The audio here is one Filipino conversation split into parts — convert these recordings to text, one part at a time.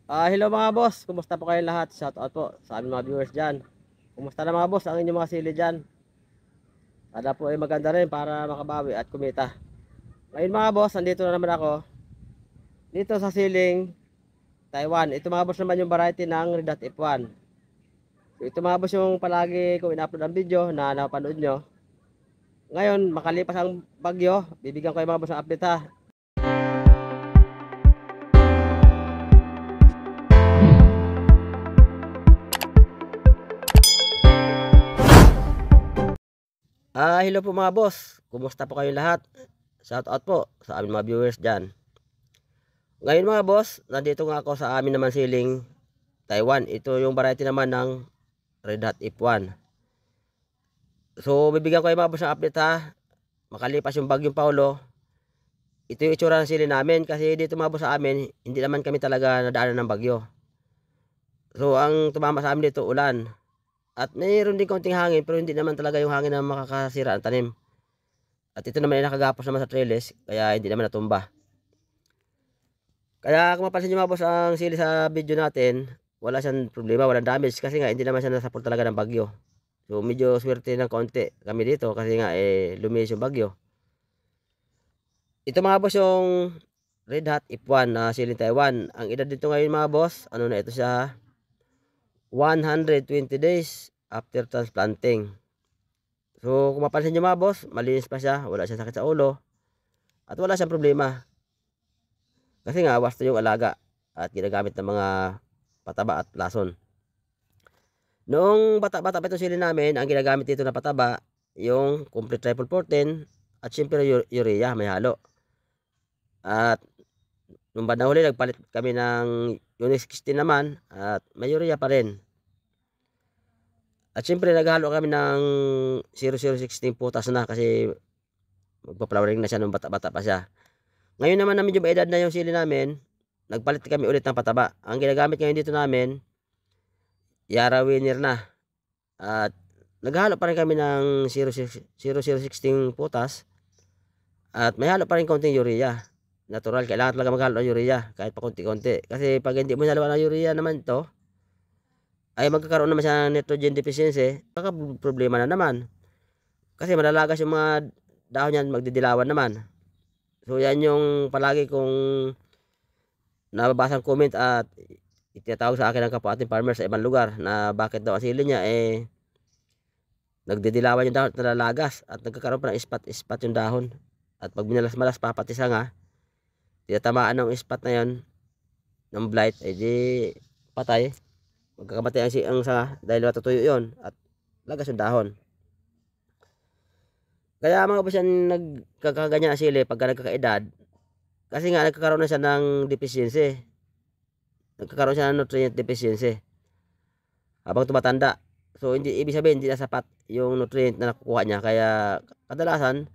Hello mga boss, kumusta po kayo lahat? Shout out po sa aming mga viewers dyan. Kumusta na mga boss ang inyong mga sili dyan? Sana po ay maganda rin para makabawi at kumita. Ngayon mga boss, nandito na naman ako. Dito sa siling Taiwan. Ito mga boss naman yung variety ng Red Dot F1. So, ito mga boss yung palagi kong ina-upload ang video na napanood nyo. Ngayon, makalipas ang bagyo, bibigyan ko yung mga boss ng update ha. Hello po mga boss. Kumusta po kayo lahat? Shout out po sa aming mga viewers dyan. Ngayon mga boss, nandito nga ako sa amin naman siling Taiwan. Ito yung variety naman ng Red Hot F1. So bibigyan ko yung mga boss ng update ha. Makalipas yung bagyong Paulo, ito yung itsura ng sili namin. Kasi dito mga boss sa amin, hindi naman kami talaga nadaanan ng bagyo. So ang tumama sa amin dito, ulan. At mayroon din konting hangin, pero hindi naman talaga yung hangin na makakasira ang tanim. At ito naman ay nakagapos naman sa trellis, kaya hindi naman natumba. Kaya kung mapansin nyo mga boss ang sili sa video natin, wala siyang problema, walang damage. Kasi nga hindi naman siya nasaport talaga ng bagyo. So medyo swerte ng konti kami dito kasi nga lumis yung bagyo. Ito mga boss yung Red Hot F1 na siling Taiwan. Ang edad dito ngayon mga boss, ano na ito siya, 120 days after transplanting. So kung mapansin nyo mga boss, malinis pa siya, wala siyang sakit sa ulo, at wala siyang problema. Kasi nga wasto yung alaga at ginagamit ng mga pataba at lason. Noong bata-bata pa ito sili namin, ang ginagamit dito na pataba, yung complete triple 14 at syempre urea, may halo. At nung bandang huli, nagpalit kami ng Unix 16 naman at may urea pa rin. At syempre naghalo kami ng 0016 putas na kasi magpa-flowering na siya nung bata-bata pa siya. Ngayon naman na medyo may edad na yung sili namin, nagpalit kami ulit ng pataba. Ang ginagamit ngayon dito namin, Yara Winner na. At naghalo pa rin kami ng 0016 putas. At may halo pa rin konting urea. Natural, kailangan talaga maghalo ng urea kahit pa konti-konti. Kasi pag hindi mo nalawa ng urea naman ito, ay magkakaroon naman siya ng nitrogen deficiency. Baka problema na naman. Kasi malalagas yung mga dahon yan, magdidilawan naman. So yan yung palagi kong nababasang comment at itinatawag sa akin ng kapwa ating farmer sa ibang lugar na bakit daw ang sili niya nagdidilawan yung dahon at nalalagas at nagkakaroon pa ng ispat-ispat yung dahon. At pag minalas-malas pa pati sanga, tinatamaan ng ispat na yon ng blight, di patay. Magkakamatay ang sanga dahil matutuyo yon at lagas yung dahon. Kaya mga boss yan nagkakaganyan ang sili pagka nagkakaedad. Kasi nga nagkakaroon na siya ng deficiency. Nagkakaroon siya ng nutrient deficiency habang tumatanda. So hindi ibig sabihin hindi na sapat yung nutrient na nakukuha niya. Kaya kadalasan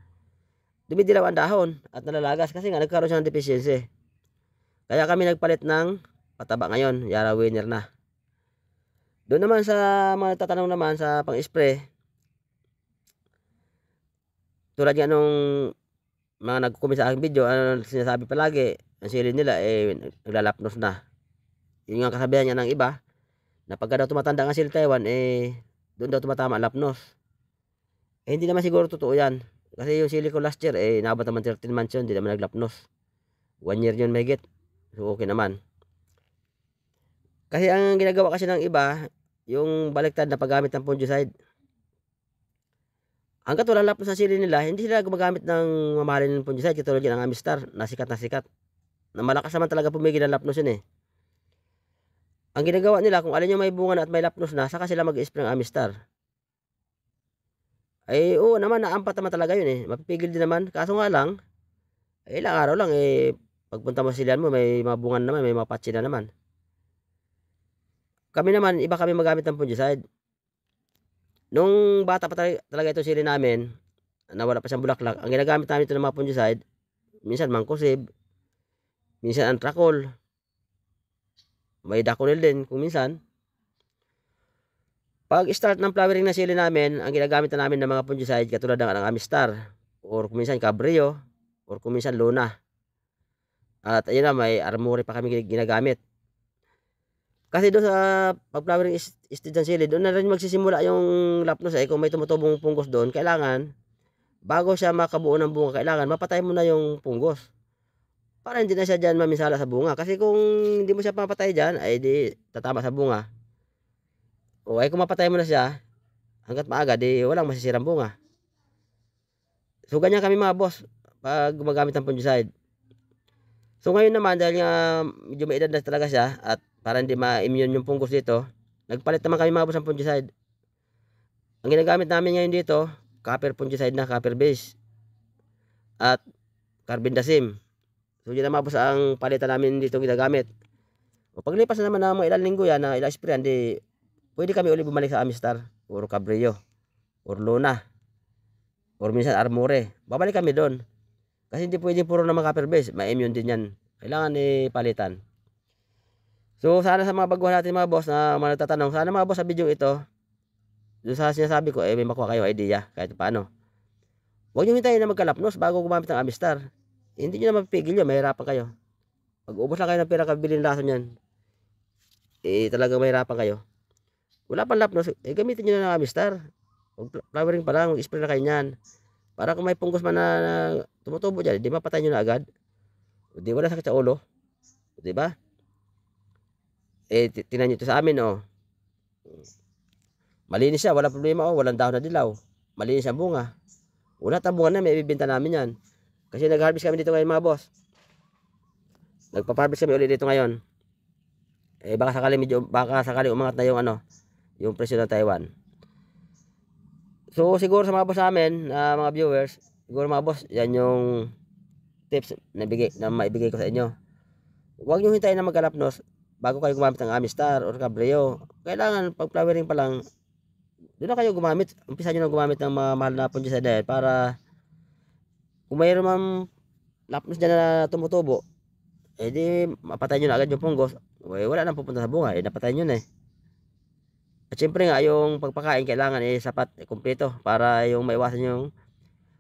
dumidilaw ang dahon at nalalagas kasi nga nagkaroon siya ng deficiency. Kaya kami nagpalit ng pataba ngayon, Yara Winner na. Doon naman sa mga tatanong naman sa pang-spray, tulad nga nung mga nagko-comment sa aking video, ano sinasabi palagi, ang sili nila naglalapnos na. Yun nga kasabihan niya ng iba, na pagka daw tumatanda ang sili Taiwan, doon daw tumatama ang lapnos. Hindi naman siguro totoo yan. Kasi yung sili ko last year, naabot naman 13 months yun, hindi naman naglapnos. 1 year yun may get. So okay naman. Kasi ang ginagawa kasi ng iba, yung baliktad na paggamit ng fungicide. Hanggat walang lapnos sa sili nila, hindi sila gumagamit ng mamahalin ng fungicide. Katulad yan ng Amistar, na sikat na sikat. Na malakas naman talaga pumigil ang lapnos yun Ang ginagawa nila, kung alin yung may bunga na at may lapnos na, saka sila mag-spray ng Amistar. Oo naman, naampat naman talaga yun Mapipigil din naman. Kaso nga lang, ilang araw lang pagpunta mo silihan mo, may mga bunga naman, may mga patsi na naman. Kami naman, iba kami magamit ng fungicide. Nung bata pa talaga ito sili namin, na wala pa siyang bulaklak, ang ginagamit namin ito ng mga fungicide, minsan mangkusib, minsan antrakol, may dakonil din kung minsan. Pag start ng flowering na sili namin, ang ginagamit na namin ng mga fungicide katulad ng Amistar, or kung minsan Cabrio, or kung minsan Luna. At ayun na, may Armory pa kami ginagamit. Kasi doon sa pag-flowering stage ng sili, doon na rin magsisimula yung lapnos kung may tumutubong punggos doon, kailangan bago siya makabuo ng bunga, kailangan mapatay mo na yung punggos. Para hindi na siya diyan maminsala sa bunga. Kasi kung hindi mo siya papatay diyan, ay di tatama sa bunga. O ay kung mapatay mo na siya, hangga't maaga, di walang masisirang bunga. So ganyan kami mga boss, pag gumagamit ng fungicide. So ngayon naman, dahil nga medyo may edad na talaga siya, at para hindi ma-immune yung fungus dito, nagpalit naman kami mga boss ng fungicide. Ang ginagamit namin ngayon dito, copper fungicide na, copper base, at carbendazim. So yun na mga boss ang palitan namin dito ginagamit. O paglipas na naman ng mga ilang linggo yan, na ilang spray, hindi, pwede kami ulit bumalik sa Amistar, or Cabrillo, or Luna, or minsan Armore. Babalik kami doon. Kasi hindi pwede puro naman copper base, ma-immune din yan. Kailangan palitan. So sana sa mga baguhan natin mga boss na mga nagtatanong, sana mga boss sa video ito, doon sa sinasabi ko, may makuha kayo idea kahit paano. Huwag nyo hintayin na magkalapnos bago gumamit ng Amistar. Hindi nyo na mapipigil yun, mahirapan kayo. Pag ubos lang kayo ng pera kabili ng lason yan, talagang mahirapan kayo. Wala pang lapnos, gamitin nyo na ng Amistar. Flowering pa lang, mag-spray na kayo nyan. Para kung may punggos man na tumutubo dyan, di mapatay nyo na agad. Di wala sakit sa ulo. Di ba? Tingnan nyo ito sa amin, oh. Malinis siya, wala problema, oh. Walang dahon na dilaw. Malinis ang bunga. Wala tabungan na, may ibibenta namin yan. Kasi nag-harvest kami dito ngayon mga boss. Nagpa-harvest kami ulit dito ngayon. Baka sakali umangat na yung yung presyo ng Taiwan. So siguro sa mga boss namin, mga viewers, siguro mga boss, yan yung tips na maibigay ko sa inyo. Huwag nyo hintayin na magkalapnos bago kayo gumamit ng Amistar or Cabrillo. Kailangan pag flowering pa lang, doon na kayo gumamit. Umpisa nyo na gumamit ng mga mahal na fungicide para kung mayroon mang lapnos dyan na tumutubo, di mapatay nyo na agad yung punggos. Wala nang pupunta sa bunga, napatay nyo na At syempre nga, yung pagpakain kailangan sapat, kumpleto para yung maiwasan yung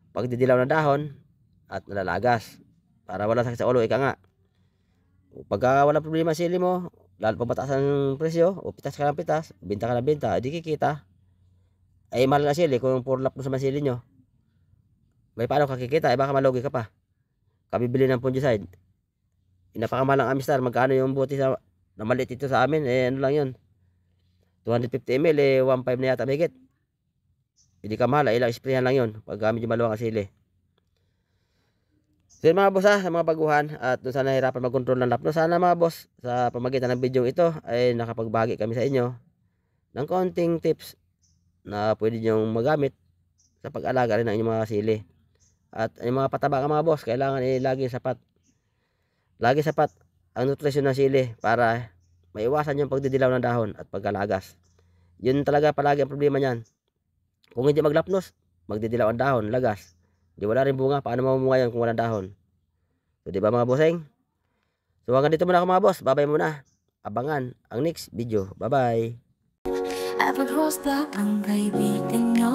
pagdidilaw ng dahon at nalalagas. Para wala sakit sa ulo, ika nga. Pagka wala problema sili mo, lalo pa mataas ang presyo, o pitas ka ng pitas, binta ka ng binta, di kikita. Ay mahal na sili kung puro lapnos naman sili nyo. May paano kakikita, baka malugi ka pa. Kabibili ng fungicide. Napakamahal ang Amistar, magkano yung buti na maliit ito sa amin, ano lang yun. 250 ml, 1.5 na yata mahigit. Hindi ka mahal, ilang sprayan lang yun pag medyo maluwang ang sili. So yun mga boss sa mga baguhan, at doon sana nahirapan mag-control ng lapnos. Sana mga boss, sa pamagitan ng video ito ay nakapagbahagi kami sa inyo ng konting tips na pwede nyo magamit sa pag-alaga rin ng inyong mga sili. At yung mga pataba ka mga boss, kailangan lagi sapat. Lagi sapat ang nutrisyon ng sili para maiwasan yung pagdidilaw ng dahon at pagkalagas. Yun talaga palagi ang problema niyan. Kung hindi maglapnos, magdidilaw ang dahon, lagas. Di wala rin bunga, paano mamumunga yan kung walang dahon? So di ba mga bossing? So hanggang dito muna ako mga boss, babay muna. Abangan ang next video. Bye-bye. Evercross Black ang kaibigan nyo,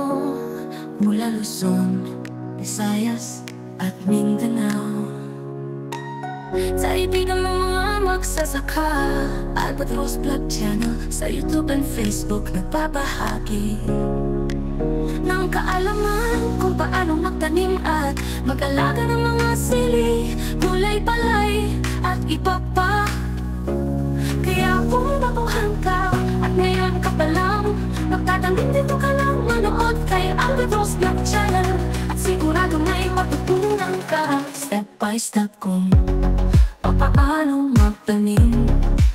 mula Luzon, Visayas at Mindanao. Sa ibigan ng mga magsasaka, Albatross Vlog Channel sa YouTube and Facebook nagbabahagi ng kaalaman kung paano magtanim at mag-alaga ng mga sili, gulay, palay at iba pa. Kaya kung baguhan ka at ngayon ka pa lang, magtatangging dito ka lang, manood kay Albatross Vlog Channel at sigurado may matutunan ka step by step kung paano magtanim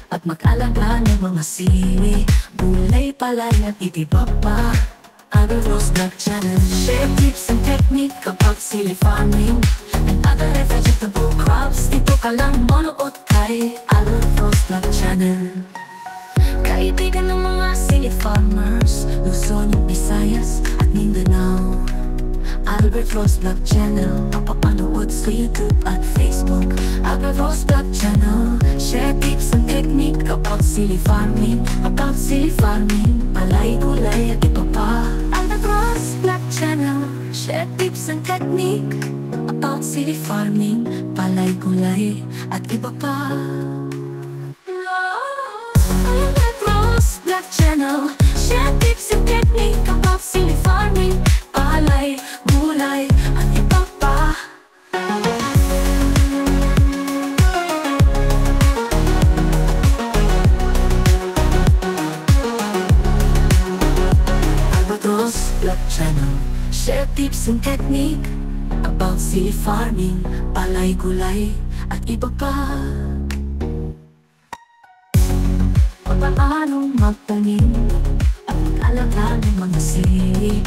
at mag-alaga ng mga sili, gulay, palay at iba pa. Albatross Vlog Channel, share tips and technique kapag sili farming and other vegetable crops. Dito ka lang manood kay Albatross Vlog Channel. Kaibigan ng mga sili farmers, Luzon, Visayas at Mindanao. Albatross Vlog Channel, mapapanood sa YouTube at Facebook. Albatross Vlog Channel, share tips and technique kapag sili farming, palay, gulay at iba pa. Albatross Vlog Channel, share tips and technique about sili farming, palay, gulay at iba pa. Mindanao. Share tips and technique about silly farming, palay, gulay, at iba pa. Albatros Vlog Channel. Share tips and technique about silly farming, palay, gulay, at iba pa. Kung paano magtanim at mag-alaga ng mga sili,